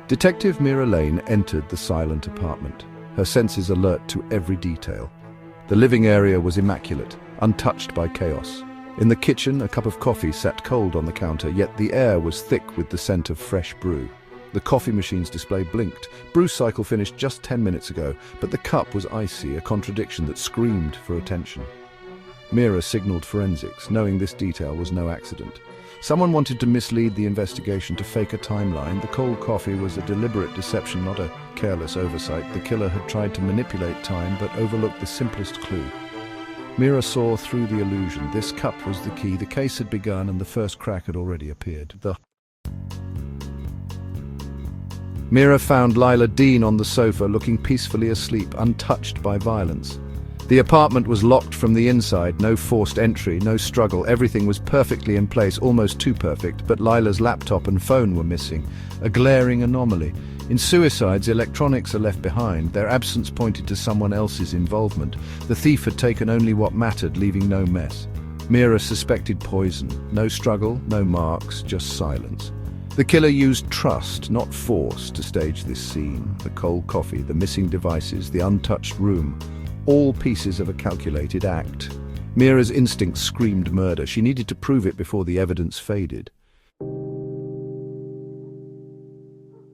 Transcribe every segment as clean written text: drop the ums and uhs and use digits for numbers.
Detective Mira Lane entered the silent apartment, her senses alert to every detail. The living area was immaculate, untouched by chaos. In the kitchen, a cup of coffee sat cold on the counter, yet the air was thick with the scent of fresh brew. The coffee machine's display blinked. Brew cycle finished just 10 minutes ago, but the cup was icy, a contradiction that screamed for attention. Mira signaled forensics, knowing this detail was no accident. Someone wanted to mislead the investigation to fake a timeline. The cold coffee was a deliberate deception, not a careless oversight. The killer had tried to manipulate time, but overlooked the simplest clue. Mira saw through the illusion. This cup was the key. The case had begun, and the first crack had already appeared. Mira found Lila Dean on the sofa, looking peacefully asleep, untouched by violence. The apartment was locked from the inside, no forced entry, no struggle. Everything was perfectly in place, almost too perfect, but Lila's laptop and phone were missing, a glaring anomaly. In suicides, electronics are left behind. Their absence pointed to someone else's involvement. The thief had taken only what mattered, leaving no mess. Mira suspected poison. No struggle, no marks, just silence. The killer used trust, not force, to stage this scene. The cold coffee, the missing devices, the untouched room. All pieces of a calculated act. Mira's instinct screamed murder. She needed to prove it before the evidence faded.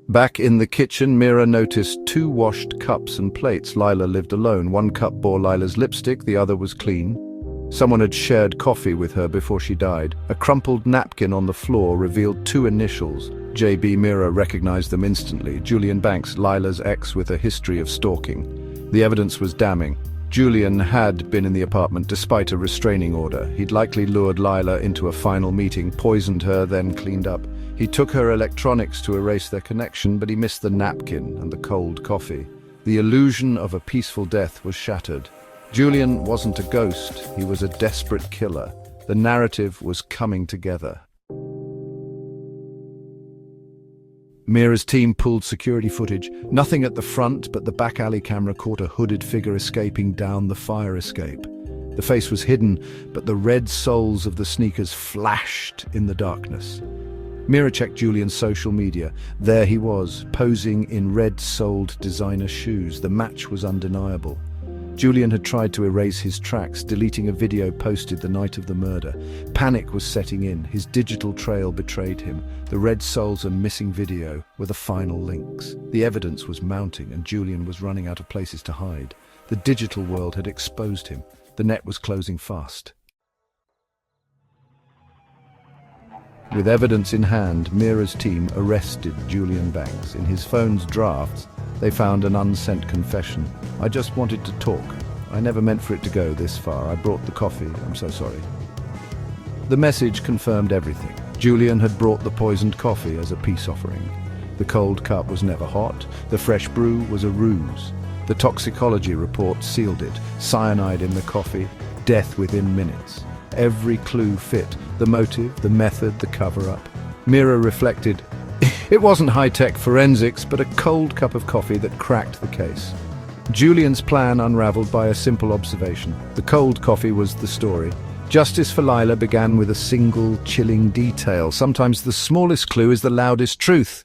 Back in the kitchen, Mira noticed 2 washed cups and plates. Lila lived alone. One cup bore Lila's lipstick, the other was clean. Someone had shared coffee with her before she died. A crumpled napkin on the floor revealed 2 initials. J.B. Mira recognized them instantly. Julian Banks, Lila's ex with a history of stalking. The evidence was damning. Julian had been in the apartment despite a restraining order. He'd likely lured Lila into a final meeting, poisoned her, then cleaned up. He took her electronics to erase their connection, but he missed the napkin and the cold coffee. The illusion of a peaceful death was shattered. Julian wasn't a ghost, he was a desperate killer. The narrative was coming together. Mira's team pulled security footage. Nothing at the front, but the back alley camera caught a hooded figure escaping down the fire escape. The face was hidden, but the red soles of the sneakers flashed in the darkness. Mira checked Julian's social media. There he was, posing in red-soled designer shoes. The match was undeniable. Julian had tried to erase his tracks, deleting a video posted the night of the murder. Panic was setting in. His digital trail betrayed him. The red soles and missing video were the final links. The evidence was mounting, and Julian was running out of places to hide. The digital world had exposed him. The net was closing fast. With evidence in hand, Mira's team arrested Julian Banks. In his phone's drafts, they found an unsent confession. "I just wanted to talk. I never meant for it to go this far. I brought the coffee. I'm so sorry." The message confirmed everything. Julian had brought the poisoned coffee as a peace offering. The cold cup was never hot. The fresh brew was a ruse. The toxicology report sealed it. Cyanide in the coffee, death within minutes. Every clue fit. The motive, the method, the cover-up. Mira reflected, it wasn't high-tech forensics, but a cold cup of coffee that cracked the case. Julian's plan unraveled by a simple observation. The cold coffee was the story. Justice for Lila began with a single chilling detail. Sometimes the smallest clue is the loudest truth.